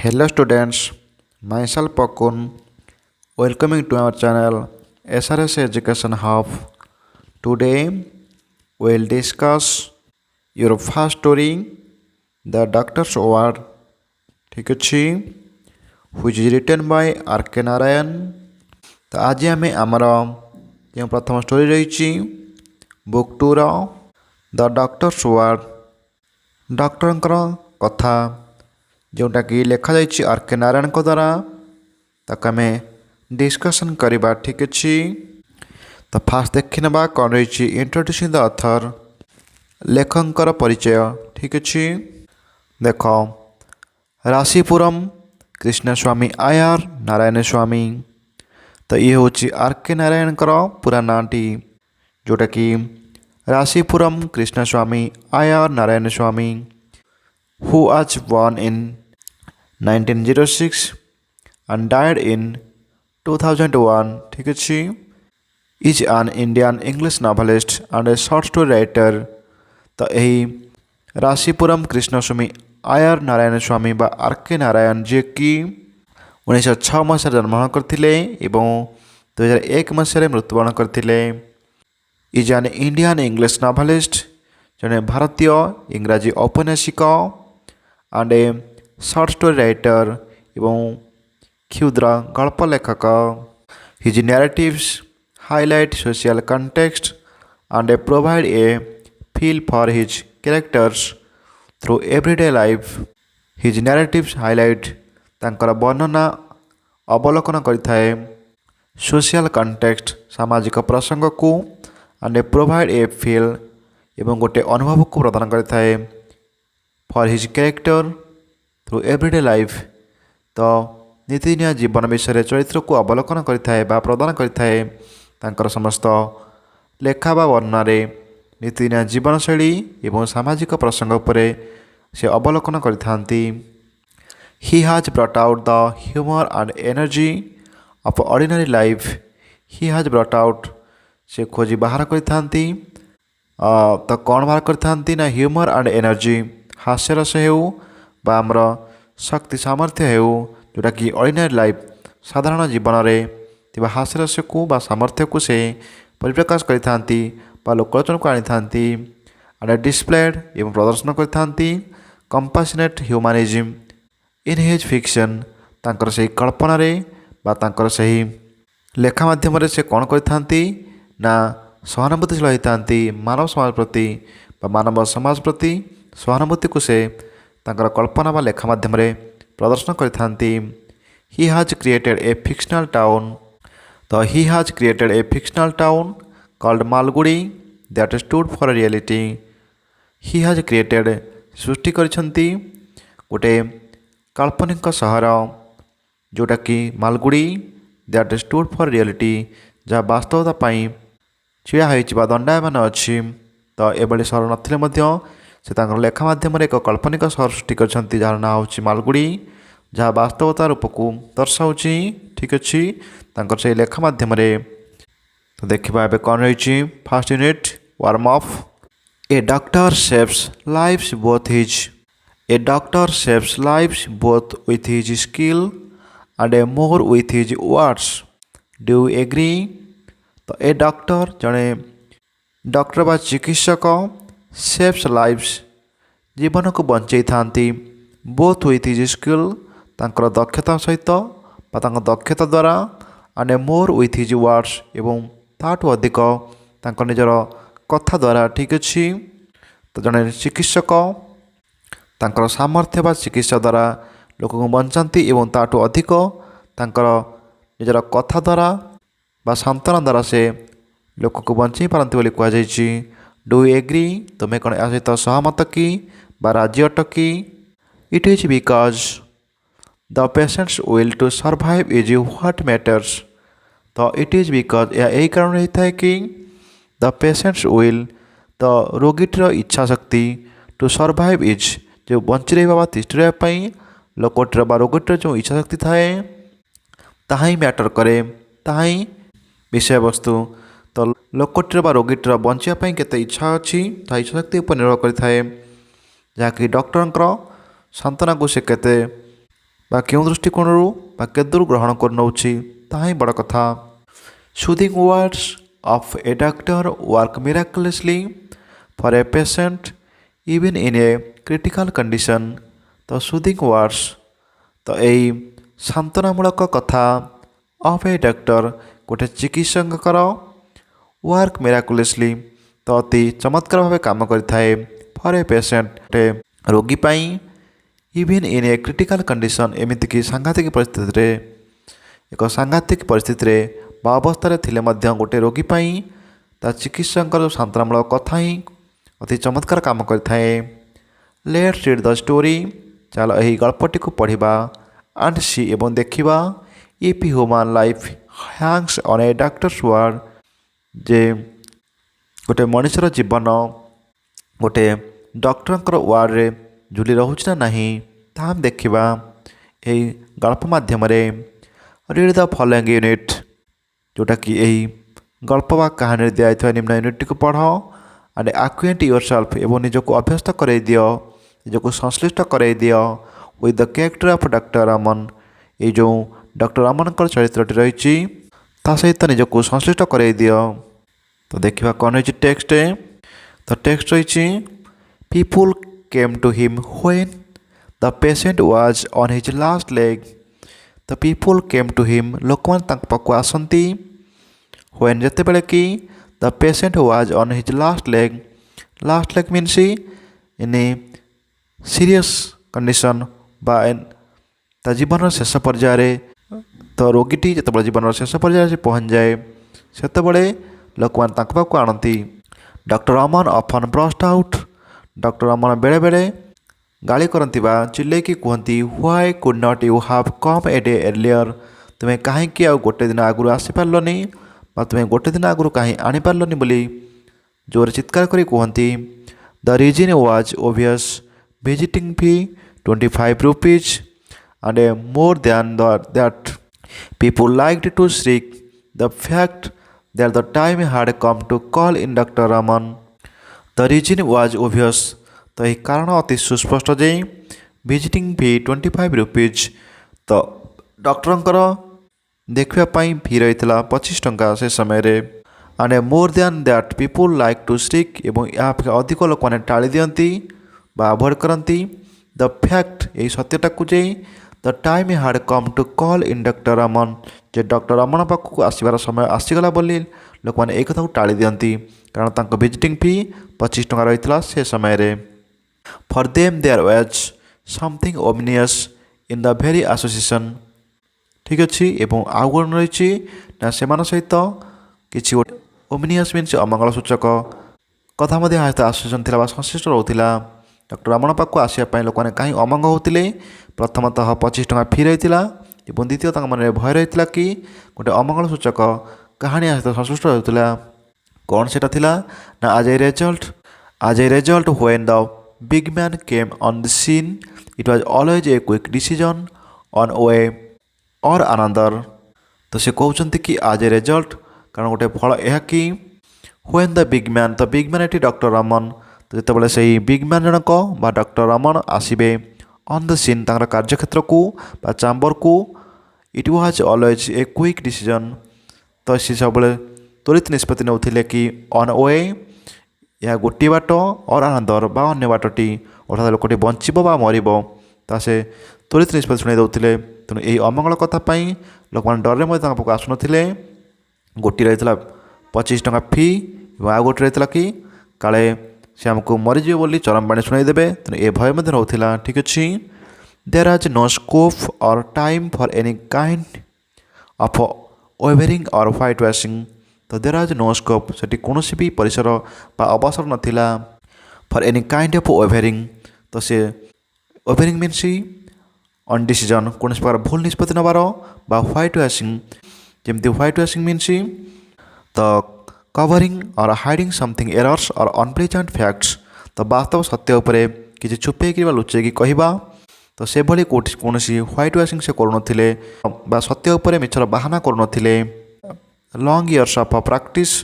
Hello students, myself Pakun, welcoming to our channel SRS Education Hub. Today we'll discuss your first story, The Doctor's Award, ठीक अच्छी, which is written by R.K. Narayan. तो आज आम आमर जो प्रथम story रही book 2 the doctors award doctor कथा जोटा कि लिखा जाइए आर.के. नारायण द्वारा ताक आम डिस्कसन करवा ठीक अच्छी। तो फास्ट देखी ना कौन रही इंट्रोड्यूसिंग द ऑथर लेखकर परिचय ठीक अच्छी। देख राशिपुरम कृष्णस्वामी आयर नारायण स्वामी। तो ये हूँ आर.के. नारायण पूरा नाटी जोटा कि राशिपुरम कृष्णस्वामी आयर नारायण स्वामी who was born in 1906 and died in 2001 ठीक अच्छी is an Indian English novelist and a short story writer। तो यही राशिपुरम कृष्णस्वामी आयर नारायण स्वामी बा आर.के. नारायण जी कि 1906 मसीह जन्मग्रहण करथिले एवं 2001 मसीह मृत्युवरण करथिले। Is an Indian English novelist जने भारतीय इंग्राजी औपन्यासिक and a short story writer एवं क्षुद्र गल्प लेखक। His narratives highlight social context and provide a feel for his characters through everyday life. His narratives highlight तांकर वर्णना अवलोकन करिथाए सोशल कंटेक्स्ट सामाजिक प्रसंग को एंड प्रोवाइड ए फील एवं गोटे अनुभव को प्रदान करिथाए for his character through everyday life. तो नीतिदिनिया जीवन विषय चरित्र को अवलोकन करिथाए बा प्रदान करिथाए तांकर समस्त लेखा बा वर्णन नीतिदिनिया जीवनशैली एवं सामाजिक प्रसंग पर से अवलोकन करिथांती। He has brought out the humour and energy of ordinary life. He has brought out से खोजी बाहर करिथांती। तो कौन बाहर करिथांती ना ह्यूमर एंड एनर्जी हास्यरस हो बा आमर शक्ति सामर्थ्य हो जोटा कि ऑर्डिनरी लाइफ साधारण जीवन में हास्यरस को बा सामर्थ्य को से परिप्रकाश करिथांती बा लोकलोचन को आनी एंड डिस्प्लेड एवं प्रदर्शन करिथांती कंपासनेट ह्यूमानिज्म इन हिज फिक्शन। तांकर से कल्पना बा तांकर से लेखा माध्यम से कौन करिथांती ना सहानुभूतिशील होइथांती मानव समाज प्रति बा मानव समाज प्रति सहानुभूति को से तांकर कल्पना बा लेखा माध्यम प्रदर्शन करिथांती। He has created a fictional town. तो he has created a fictional town called Malgudi that stood for reality. He has created सृष्टि करिसंती गोटे काल्पनिक सहर जोटा कि Malgudi that stood for reality जहाँ वास्तवता पाई छिड़ा हो दंडायमान अच्छी। तो एभली सहर नथिले से तांकर लेखा माध्यम एक काल्पनिक सहर सृष्टि करछंती जार ना होची मालगुड़ी जहाँ वास्तवता रूप को दर्शाऊँची ठीक अच्छी तांकर से लेखा माध्यम। तो देखा ए कौन रही first unit warm up. A doctor saves lives both his a doctor saves lives both with his skill and a more with his words. Do you agree? तो ए डॉक्टर जड़े डॉक्टर बा चिकित्सक सेव्स लाइव्स जीवन को बंचई थांती both with his skill तांकर दक्षता सहित बा तांकर दक्षता द्वारा and a more with his words एवं ताठू अधिक तांकर निजर कथा द्वारा ठीक अच्छी। तो जड़े चिकित्सक तांकर सामर्थ्य बा चिकित्सा द्वारा लोक को बंचाती एवं ताठू अधिक तांकर निजर कथा द्वारा बा सांत्वना द्वारा से लोक को बंचाई पारती बोली कहुई। Do you agree? तुम्हें कौन या सहित सहमत कि बा राजी अट कि? It is because the patients will to survive is what matters. तो इट इज बिकज यही कारण रहता है कि द पेशेंट्स विल तो रोगीटर इच्छा शक्ति टू सर्वाइव इज जो बंची रहा तिष्ठि रही लोकटर बा रोगीटर जो इच्छा शक्ति थाए ताही मैटर करे ताही विषय वस्तु। तो लोकटर बा रोगीटर बंचापी केते इच्छा अच्छी ता इच्छा शक्ति उपर निर्भर करें जहाँकि डॉक्टर सांत्वना को से केते ବା କେଉଁ ଦୃଷ୍ଟିକୋଣରୁ ବା କେଦୂର ଗ୍ରହଣ କରିନେଉଛି ତାହା ହିଁ ବଡ଼ କଥା। Soothing words of a doctor work miraculously for a patient even in a critical condition. ତ ସୁଦିଂ ୱାର୍ଡସ୍ ତ ଏଇ ସାନ୍ତ୍ୱନାମୂଳକ କଥା ଅଫ୍ ଏ ଡକ୍ଟର ଗୋଟେ ଚିକିତ୍ସକଙ୍କର ୱାର୍କ ମିରାକୁଲସଲି ତ ଅତି ଚମତ୍କାର ଭାବେ କାମ କରିଥାଏ ଫର୍ ଏ ପେସେଣ୍ଟ ଗୋଟେ ରୋଗୀ ପାଇଁ even in a critical condition ଏମିତିକି ସାଂଘାତିକ ପରିସ୍ଥିତିରେ ଏକ ସାଂଘାତିକ ପରିସ୍ଥିତିରେ ବା ଅବସ୍ଥାରେ ଥିଲେ ମଧ୍ୟ ଗୋଟେ ରୋଗୀ ପାଇଁ ତା ଚିକିତ୍ସକଙ୍କର ସାନ୍ତ୍ୱନାମୂଳକ କଥା ହିଁ ଅତି ଚମତ୍କାର କାମ କରିଥାଏ। Let's read the story. ଚାଲ ଏହି ଗଳ୍ପଟିକୁ ପଢ଼ିବା ଆଣ୍ଡ ସି ଏବଂ ଦେଖିବା if human life hangs on a doctor's word ଯେ ଗୋଟେ ମଣିଷର ଜୀବନ ଗୋଟେ ଡକ୍ଟରଙ୍କର ୱାର୍ଡ଼ରେ ଝୁଲି ରହୁଛି ନା ନାହିଁ ତାହା ଆମେ ଦେଖିବା ଏହି ଗଳ୍ପ ମାଧ୍ୟମରେ। ରିଡ୍ ଦ ଫଲୋଇଂ ୟୁନିଟ୍ ଯେଉଁଟାକି ଏହି ଗଳ୍ପ ବା କାହାଣୀରେ ଦିଆଯାଇଥିବା ନିମ୍ନ ୟୁନିଟ୍ଟିକୁ ପଢ଼ ଆଣ୍ଡ ଆକ୍ୱେଣ୍ଟ ୟୁର ସେଲ୍ଫ ଏବଂ ନିଜକୁ ଅଭ୍ୟସ୍ତ କରାଇ ଦିଅ, ନିଜକୁ ସଂଶ୍ଳିଷ୍ଟ କରାଇ ଦିଅ with the character of doctor Raman. ଏଇ ଯେଉଁ ଡକ୍ଟର ରମନଙ୍କର ଚରିତ୍ରଟି ରହିଛି ତା ସହିତ ନିଜକୁ ସଂଶ୍ଳିଷ୍ଟ କରାଇ ଦିଅ। ତ ଦେଖିବା କ'ଣ ରହିଛି ଟେକ୍ସଟ। ତ ଟେକ୍ସଟ ରହିଛି people came to him when the patient was on his last leg. ତ ପିପୁଲ୍ କେମ୍ ଟୁ ହିମ୍ ଲୋକମାନେ ତାଙ୍କ ପାଖକୁ ଆସନ୍ତି ହ୍ୱେନ୍ ଯେତେବେଳେ କି the patient was on his last leg. Last leg means in serious condition ବା ତା ଜୀବନର ଶେଷ ପର୍ଯ୍ୟାୟରେ। ତ ରୋଗୀଟି ଯେତେବେଳେ ଜୀବନର ଶେଷ ପର୍ଯ୍ୟାୟରେ ପହଞ୍ଚିଯାଏ ସେତେବେଳେ ଲୋକମାନେ ତାଙ୍କ ପାଖକୁ ଆଣନ୍ତି। Doctor Raman often burst out. Doctor Raman ବେଳେବେଳେ ଗାଳି କରନ୍ତି ବା ଚିଲେଇକି କୁହନ୍ତି why could not you have come a day earlier. ତୁମେ କାହିଁକି ଆଉ ଗୋଟେ ଦିନ ଆଗରୁ ଆସିପାରିଲନି ବା ତୁମେ ଗୋଟେ ଦିନ ଆଗରୁ କାହିଁ ଆଣିପାରିଲନି ବୋଲି ଜୋରରେ ଚିତ୍କାର କରି କୁହନ୍ତି। The reason was obvious. Visiting fee 25 rupees and more than that people liked to shriek the fact that the time had come to call in Dr. Raman. The reason was obvious. ତ ଏହି କାରଣ ଅତି ସୁସ୍ପଷ୍ଟ ଯେ visiting fee 25 rupees। ତ ଡକ୍ଟରଙ୍କର ଦେଖିବା ପାଇଁ fee ରହିଥିଲା 25 ଟଙ୍କା ସେ ସମୟରେ। And more than that people like to strike ଏବଂ ଏହା ଅପେକ୍ଷା ଅଧିକ ଲୋକମାନେ ଟାଳି ଦିଅନ୍ତି ବା ଆଭଏଡ଼ କରନ୍ତି ଦ ଫ୍ୟାକ୍ଟ ଏହି ସତ୍ୟଟାକୁ ଯେ the time had come to call in doctor Raman ଯେ ଡକ୍ଟର ରମନ ପାଖକୁ ଆସିବାର ସମୟ ଆସିଗଲା ବୋଲି ଲୋକମାନେ ଏହି କଥାକୁ ଟାଳି ଦିଅନ୍ତି କାରଣ ତାଙ୍କ ଭିଜିଟିଂ ଫି 25 ଟଙ୍କା ରହିଥିଲା ସେ ସମୟରେ। For them there was something ominous in the very association. ଠିକ୍ ଅଛି। ଏବଂ ଆଉ କ'ଣ ରହିଛି ନା ସେମାନଙ୍କ ସହିତ କିଛି ଗୋଟେ ଓମିନିୟସ୍ ମିନ୍ସ ଅମଙ୍ଗଳ ସୂଚକ କଥା ମଧ୍ୟ ଆସୋସିଏସନ୍ ଥିଲା ବା ସଂଶ୍ଳିଷ୍ଟ ରହୁଥିଲା। ଡକ୍ଟର ରମନ ପାଖକୁ ଆସିବା ପାଇଁ ଲୋକମାନେ କାହିଁ ଅମଙ୍ଗ ହେଉଥିଲେ? ପ୍ରଥମତଃ 25 ଟଙ୍କା ଫି ରହିଥିଲା ଏବଂ ଦ୍ୱିତୀୟ ତାଙ୍କ ମନରେ ଭୟ ରହିଥିଲା କି ଗୋଟେ ଅମଙ୍ଗଳ ସୂଚକ କାହାଣୀ ସହିତ ସଂଶ୍ଳିଷ୍ଟ ହେଉଥିଲା। କ'ଣ ସେଇଟା ଥିଲା ନା as a result when the big man came on the scene it was always a quick decision one way or another. ତ ସେ କହୁଛନ୍ତି କି ଆଜ୍ ଏ ରେଜଲ୍ଟ କାରଣ ଗୋଟେ ଫଳ ଏହା କି ହ୍ୱେନ୍ ଦ ବିଗ୍ ମ୍ୟାନ୍ ଏଠି ଡକ୍ଟର ରମନ। ତ ଯେତେବେଳେ ସେହି ବିଗ୍ ମ୍ୟାନ୍ ଜଣକ ବା ଡକ୍ଟର ରମନ ଆସିବେ ଅନ୍ ଦ ସିନ୍ ତାଙ୍କର କାର୍ଯ୍ୟକ୍ଷେତ୍ରକୁ ବା ଚାମ୍ବରକୁ it was always a quick decision. ତ ସେ ସବୁବେଳେ ତ୍ୱରିତ ନିଷ୍ପତ୍ତି ନେଉଥିଲେ କି ଅନ୍ ୱେ ଏହା ଗୋଟିଏ ବାଟ ଅର୍ ଆନାଦର ବା ଅନ୍ୟ ବାଟଟି ଅର୍ଥାତ୍ ଲୋକଟି ବଞ୍ଚିବ ବା ମରିବ ତା ସେ ତ୍ୱରିତ ନିଷ୍ପତ୍ତି ଶୁଣାଇ ଦେଉଥିଲେ। ତେଣୁ ଏହି ଅମଙ୍ଗଳ କଥା ପାଇଁ ଲୋକମାନେ ଡରରେ ମଧ୍ୟ ତାଙ୍କ ପାଖକୁ ଆସୁନଥିଲେ। ଗୋଟିଏ ରହିଥିଲା 25 ଟଙ୍କା ଫି ଏବଂ ଆଉ ଗୋଟିଏ ରହିଥିଲା କି କାଳେ ସେ ଆମକୁ ମରିଯିବ ବୋଲି ଚରମ ବାଣୀ ଶୁଣାଇ ଦେବେ। ତେଣୁ ଏ ଭୟ ମଧ୍ୟ ରହୁଥିଲା। ଠିକ୍ ଅଛି। There was no scope or time for any kind of wavering or white washing. ତ ଦେୟାର ଆଜ୍ ନୋ ସ୍କୋପ୍ ସେଠି କୌଣସି ବି ପରିସର ବା ଅବସର ନଥିଲା for any kind of wavering. ତ ସେ ୱେଭରିଂ ମିନ୍ସ ଅନଡିସିଜନ୍ କୌଣସି ପ୍ରକାର ଭୁଲ ନିଷ୍ପତ୍ତି ନେବାର ବା ହ୍ୱାଇଟ୍ ୱାସିଂ ଯେମିତି ହ୍ୱାଇଟ୍ ୱାସିଂ ମିନ୍ସ ତ କଭରିଂ ଅର୍ ହାଇଡ଼ିଂ ସମଥିଙ୍ଗ ଏରର୍ସ ଅର୍ ଅନପ୍ଲେଜେଣ୍ଟ ଫ୍ୟାକ୍ଟସ୍। ତ ବାସ୍ତବ ସତ୍ୟ ଉପରେ କିଛି ଛୁପେଇକି ବା ଲୁଚେଇକି କହିବା। ତ ସେଭଳି କୌଣସି ହ୍ୱାଇଟ୍ ୱାସିଂ ସେ କରୁନଥିଲେ ବା ସତ୍ୟ ଉପରେ ମିଛର ବାହାନା କରୁନଥିଲେ। Long years of practice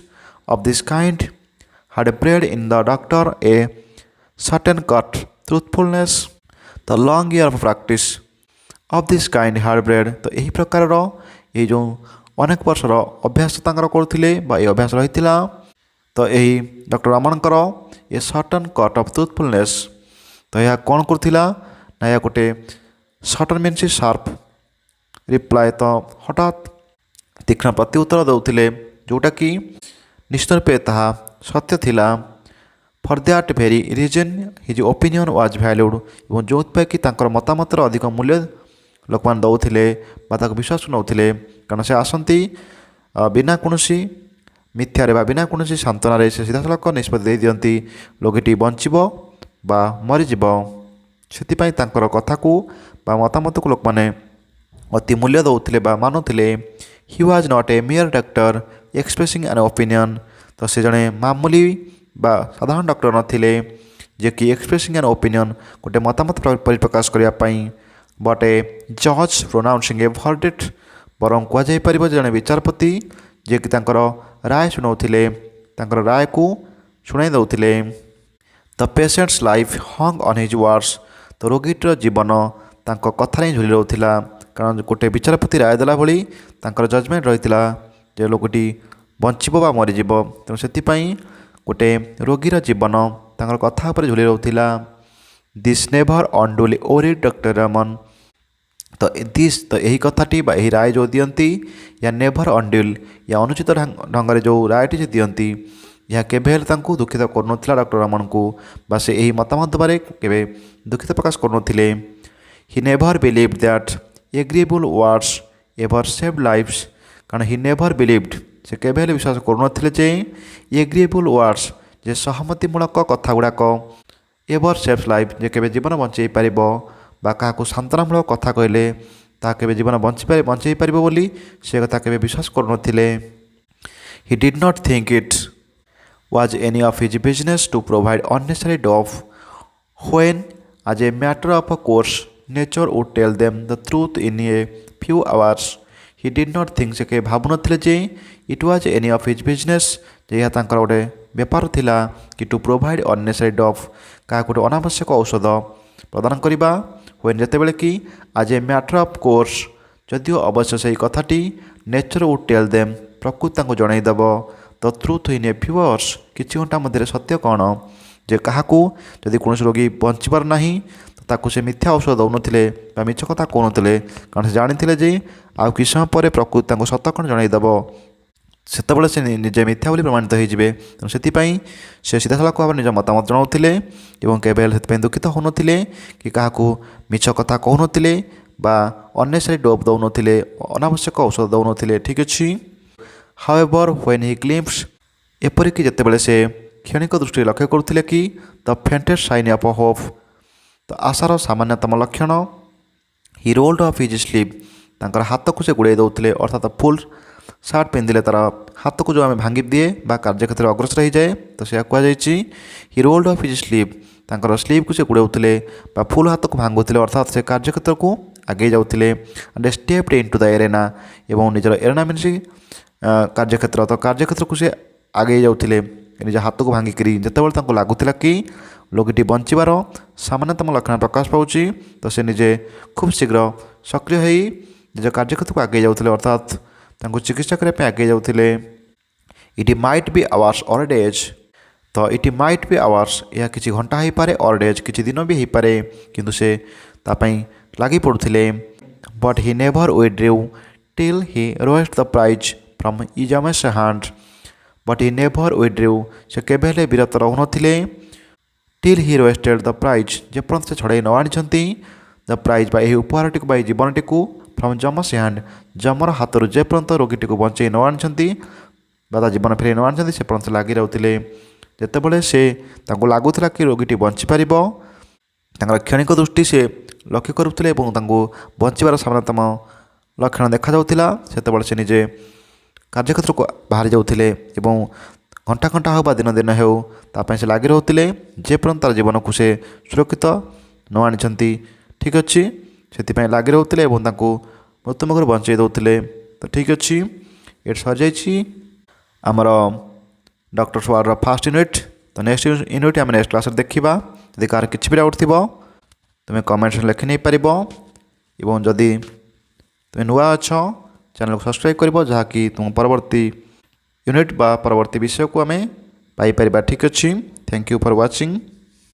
of this kind had bred in the doctor a certain cut truthfulness। The long year of practice of this kind hard bread. ତ ଏହି ପ୍ରକାରର ଏଇ ଯେଉଁ ଅନେକ ବର୍ଷର ଅଭ୍ୟାସ ତାଙ୍କର କରୁଥିଲେ ବା ଏହି ଅଭ୍ୟାସ ରହିଥିଲା। ତ ଏହି ଡକ୍ଟର ରମଣଙ୍କର ଏ ସର୍ଟନ୍ କଟ୍ ଅଫ୍ ଟ୍ରୁଥଫୁଲନେସ୍। ତ ଏହା କ'ଣ କରୁଥିଲା ନା ଏହା ଗୋଟେ ସର୍ଟନ୍ ମିନ୍ସ ସାର୍ପ ରିପ୍ଲାଏ। ତ ହଠାତ୍ ତୀକ୍ଷ୍ଣ ପ୍ରତି ଉତ୍ତର ଦେଉଥିଲେ ଯେଉଁଟାକି ନିଶ୍ଚିତ ରୂପେ ତାହା ସତ୍ୟ ଥିଲା। For that very reason his opinion was valued. ଏବଂ ଯେଉଁଥିପାଇଁ କି ତାଙ୍କର ମତାମତର ଅଧିକ ମୂଲ୍ୟ ଲୋକମାନେ ଦେଉଥିଲେ ବା ତାକୁ ବିଶ୍ୱାସ ନେଉଥିଲେ, କାରଣ ସେ ଆସନ୍ତି ବିନା କୌଣସି ମିଥ୍ୟାରେ ବା ବିନା କୌଣସି ସାନ୍ତ୍ୱନାରେ ସେ ସିଧାସଳଖ ନିଷ୍ପତ୍ତି ଦେଇଦିଅନ୍ତି ରୋଗୀଟି ବଞ୍ଚିବ ବା ମରିଯିବ। ସେଥିପାଇଁ ତାଙ୍କର କଥାକୁ ବା ମତାମତକୁ ଲୋକମାନେ ଅତି ମୂଲ୍ୟ ଦେଉଥିଲେ ବା ମାନୁଥିଲେ। He was not a mere doctor expressing an opinion. ତ ସେ ଜଣେ ମାମୁଲି ବା ସାଧାରଣ ଡକ୍ଟର ନଥିଲେ ଯିଏକି ଏକ୍ସପ୍ରେସିଂ ଆନ୍ ଓପିନିଅନ୍ ଗୋଟେ ମତାମତ ପରିପ୍ରକାଶ କରିବା ପାଇଁ, ବଟ୍ ଏ ଜଜ୍ ପ୍ରୋନାଉନ୍ସିଂ ଏ ଭର୍ଡିକ୍ଟ। ବରଂ କୁହାଯାଇପାରିବ ଯେ ଜଣେ ବିଚାରପତି ଯିଏକି ତାଙ୍କର ରାୟ ଶୁଣାଉଥିଲେ, ତାଙ୍କର ରାୟକୁ ଶୁଣାଇ ଦେଉଥିଲେ। The patient's life hung on his words. ତ ରୋଗୀଟିର ଜୀବନ ତାଙ୍କ କଥାରେ ହିଁ ଝୁଲି ରହୁଥିଲା, କାରଣ ଗୋଟେ ବିଚାରପତି ରାୟ ଦେଲା ଭଳି ତାଙ୍କର ଜଜମେଣ୍ଟ ରହିଥିଲା ଯେ ଲୋକଟି ବଞ୍ଚିବ ବା ମରିଯିବ। ତେଣୁ ସେଥିପାଇଁ ଗୋଟେ ରୋଗୀର ଜୀବନ ତାଙ୍କର କଥା ଉପରେ ଝୁଲି ରହୁଥିଲା। This never unduly worried doctor Raman. ତ ଏହି କଥାଟି ବା ଏହି ରାୟ ଯେଉଁ ଦିଅନ୍ତି, ୟା ନେଭର୍ ଅନ୍ଡୁଲ୍, ୟା ଅନୁଚିତ ଢଙ୍ଗରେ ଯେଉଁ ରାୟଟି ସେ ଦିଅନ୍ତି, ଏହା କେବେ ହେଲେ ତାଙ୍କୁ ଦୁଃଖିତ କରୁନଥିଲା ଡକ୍ଟର ରମଣଙ୍କୁ, ବା ସେ ଏହି ମତାମତ ଦେବାରେ କେବେ ଦୁଃଖିତ ପ୍ରକାଶ କରୁନଥିଲେ। He never believed that agreeable words ever save lives. କାରଣ ହି ନେଭର୍ ବିଲିଭ୍ଡ, ସେ କେବେ ହେଲେ ବିଶ୍ୱାସ କରୁନଥିଲେ ଯେ ଏଗ୍ରିଏବୁଲ୍ ୱାର୍ଡ଼ସ୍, ଯେ ସହମତିମୂଳକ କଥା ଗୁଡ଼ାକ, ଏଭର୍ ସେଭ୍ସ ଲାଇଫ୍, ଯେ କେବେ ଜୀବନ ବଞ୍ଚାଇ ପାରିବ, ବା କାହାକୁ ସାନ୍ତ୍ୱନାମୂଳକ କଥା କହିଲେ ତାହା କେବେ ଜୀବନ ବଞ୍ଚାଇ ପାରିବ ବୋଲି ସେ କଥା କେବେ ବିଶ୍ୱାସ କରୁନଥିଲେ। He did not think it was any of his business to provide unnecessary dope when as a matter of course nature would tell them the truth in a few hours. He did not think, ସେ କେବେ ଭାବୁନଥିଲେ ଯେ it was any of his business, ଯେ ଏହା ତାଙ୍କର ଗୋଟେ ବେପାର ଥିଲା କି ଟୁ ପ୍ରୋଭାଇଡ୍ ଅନ୍ନେସେସାରୀ ଡୋପ୍, କାହାକୁ ଗୋଟେ ଅନାବଶ୍ୟକ ଔଷଧ ପ୍ରଦାନ କରିବା। ହ୍ୱେନ୍, ଯେତେବେଳେ କି ଆଜ୍ ଏ ମ୍ୟାଟର୍ ଅଫ୍ କୋର୍ସ, ଯଦିଓ ଅବଶ୍ୟ ସେହି କଥାଟି ନେଚର୍ ଉଡ୍ ଟେଲ୍ ଦେମ୍, ପ୍ରକୃତି ତାଙ୍କୁ ଜଣାଇଦେବ the truth in a few hours, କିଛି ଘଣ୍ଟା ମଧ୍ୟରେ ସତ୍ୟ କ'ଣ, ଯେ କାହାକୁ ଯଦି କୌଣସି ରୋଗୀ ବଞ୍ଚିବାର ନାହିଁ ତ ତାକୁ ସେ ମିଥ୍ୟା ଔଷଧ ଦେଉନଥିଲେ ବା ମିଛ କଥା କହୁନଥିଲେ, କାରଣ ସେ ଜାଣିଥିଲେ ଯେ ଆଉ କିଛି ସମୟ ପରେ ପ୍ରକୃତି ତାଙ୍କୁ ସତ୍ୟ କ'ଣ ଜଣାଇଦେବ, ସେତେବେଳେ ସେ ନିଜେ ମିଥ୍ୟା ବୋଲି ପ୍ରମାଣିତ ହୋଇଯିବେ। ତେଣୁ ସେଥିପାଇଁ ସେ ସିଧାସଳଖ ଭାବରେ ନିଜ ମତାମତ ଜଣାଉଥିଲେ ଏବଂ କେବେ ହେଲେ ସେଥିପାଇଁ ଦୁଃଖିତ ହେଉନଥିଲେ କି କାହାକୁ ମିଛ କଥା କହୁନଥିଲେ ବା ଅନ୍ନେସେସାରୀ ଡୋପ୍ ଦେଉନଥିଲେ, ଅନାବଶ୍ୟକ ଔଷଧ ଦେଉନଥିଲେ। ଠିକ୍ ଅଛି। ହାଉଏଭର୍ ହ୍ୱେନ୍ ହି ଗ୍ଲିମ୍ପସ୍, ଏପରିକି ଯେତେବେଳେ ସେ କ୍ଷଣିକ ଦୃଷ୍ଟିରେ ଲକ୍ଷ୍ୟ କରୁଥିଲେ କି ଦ ଫେଣ୍ଟେଷ୍ଟ ସାଇନ୍ ଅଫ୍ ହୋପ୍, ତ ଆଶାର ସାମାନ୍ୟତମ ଲକ୍ଷଣ, ହି ରୋଲ୍ଡ ଅଫ୍ ହିଜ୍ ସ୍ଲିଭ୍, ତାଙ୍କର ହାତକୁ ସେ ଗୁଡ଼ାଇ ଦେଉଥିଲେ, ଅର୍ଥାତ୍ ଫୁଲ୍ ସାର୍ଟ ପିନ୍ଧିଲେ ତା'ର ହାତକୁ ଯେଉଁ ଆମେ ଭାଙ୍ଗି ଦିଏ ବା କାର୍ଯ୍ୟକ୍ଷେତ୍ରରେ ଅଗ୍ରସର ହୋଇଯାଏ, ତ ସେୟା କୁହାଯାଇଛି। ହି ରୋଲ୍ଡ ଅଫ୍ ହିଜ୍ ସ୍ଲିଭ୍, ତାଙ୍କର ସ୍ଲିଭ୍କୁ ସେ ଗୁଡ଼ାଉଥିଲେ ବା ଫୁଲ୍ ହାତକୁ ଭାଙ୍ଗୁଥିଲେ, ଅର୍ଥାତ୍ ସେ କାର୍ଯ୍ୟକ୍ଷେତ୍ରକୁ ଆଗେଇ ଯାଉଥିଲେ। And stepped into the arena, ଏବଂ ନିଜର ଏରେନା ମିନ୍ସ କାର୍ଯ୍ୟକ୍ଷେତ୍ର, ତ କାର୍ଯ୍ୟକ୍ଷେତ୍ରକୁ ସେ ଆଗେଇ ଯାଉଥିଲେ ନିଜ ହାତକୁ ଭାଙ୍ଗିକିରି। ଯେତେବେଳେ ତାଙ୍କୁ ଲାଗୁଥିଲା କି ରୋଗୀଟି ବଞ୍ଚିବାର ସାମାନ୍ୟତମ ଲକ୍ଷଣ ପ୍ରକାଶ ପାଉଛି, ତ ସେ ନିଜେ ଖୁବ୍ ଶୀଘ୍ର ସକ୍ରିୟ ହୋଇ ନିଜ କାର୍ଯ୍ୟକ୍ଷେତ୍ରକୁ ଆଗେଇ ଯାଉଥିଲେ, ଅର୍ଥାତ୍ ତାଙ୍କୁ ଚିକିତ୍ସା କରିବା ପାଇଁ ଆଗେଇ ଯାଉଥିଲେ। ଇଟ୍ ମାଇଟ୍ ବି ଆୱାର୍ସ ଅର୍ ଡେଜ୍, ତ ଇଟ୍ ମାଇଟ୍ ବି ଆୱାର୍ସ, ଏହା କିଛି ଘଣ୍ଟା ହୋଇପାରେ, ଅର୍ ଡେଜ୍, କିଛି ଦିନ ବି ହୋଇପାରେ, କିନ୍ତୁ ସେ ତା ପାଇଁ ଲାଗି ପଡ଼ୁଥିଲେ। But he never withdrew till he wrested the prize from ଇଜମସ୍ hand. But he never withdrew, ସେ କେବେ ହେଲେ ବିରତ ରହୁନଥିଲେ। ଟିଲ୍ ହି ରୋଏଷ୍ଟେଡ୍ ଦ ପ୍ରାଇଜ୍, ଯେପର୍ଯ୍ୟନ୍ତ ସେ ଛଡ଼ାଇ ନ ଆଣିଛନ୍ତି ଦ ପ୍ରାଇଜ୍, ବା ଏହି ଉପହାରଟିକୁ ବା ଏହି ଜୀବନଟିକୁ, ଫ୍ରମ୍ ଜମସ୍ ହ୍ୟାଣ୍ଡ, ଜମର ହାତରୁ ଯେପର୍ଯ୍ୟନ୍ତ ରୋଗୀଟିକୁ ବଞ୍ଚାଇ ନ ଆଣିଛନ୍ତି ବା ତା ଜୀବନ ଫେରାଇ ନ ଆଣିଛନ୍ତି, ସେ ପର୍ଯ୍ୟନ୍ତ ଲାଗି ରହୁଥିଲେ। ଯେତେବେଳେ ତାଙ୍କୁ ଲାଗୁଥିଲା କି ରୋଗୀଟି ବଞ୍ଚିପାରିବ, ତାଙ୍କର କ୍ଷଣିକ ଦୃଷ୍ଟି ସେ ଲକ୍ଷ୍ୟ କରୁଥିଲେ ଏବଂ ତାଙ୍କୁ ବଞ୍ଚିବାର ସାମାନ୍ୟତମ ଲକ୍ଷଣ ଦେଖାଯାଉଥିଲା, ସେତେବେଳେ ସେ ନିଜେ କାର୍ଯ୍ୟକ୍ଷେତ୍ରକୁ ବାହାରି ଯାଉଥିଲେ ଏବଂ ଘଣ୍ଟା ଘଣ୍ଟା ହେଉ ବା ଦିନ ଦିନ ହେଉ ତା ପାଇଁ ସେ ଲାଗି ରହୁଥିଲେ, ଯେପର୍ଯ୍ୟନ୍ତ ତା'ର ଜୀବନକୁ ସେ ସୁରକ୍ଷିତ ନ ଆଣିଛନ୍ତି। ଠିକ୍ ଅଛି, ସେଥିପାଇଁ ଲାଗି ରହୁଥିଲେ ଏବଂ ତାଙ୍କୁ ମୃତ୍ୟୁମୁଖରୁ ବଞ୍ଚାଇ ଦେଉଥିଲେ। ତ ଠିକ୍ ଅଛି, ଏଠି ସରିଯାଇଛି ଆମର ଡକ୍ଟର୍ସ ୱାର୍ଡ଼ର ଫାର୍ଷ୍ଟ ୟୁନିଟ୍। ତ ନେକ୍ସଟ ୟୁନିଟ୍ ଆମେ ନେକ୍ସଟ କ୍ଲାସ୍ରେ ଦେଖିବା। ଯଦି କାହାର କିଛି ବି ଡାଉଟ୍ ଥିବ ତୁମେ କମେଣ୍ଟରେ ଲେଖି ନେଇପାରିବ। एवं जदि तुम नुआ अच्छ चैनल को सब्सक्राइब कर जहाँकि तुम परवर्ती यूनिट बा परवर्ती विषय को आम पाइपर। ठीक अच्छे, थैंक यू फॉर वाचिंग।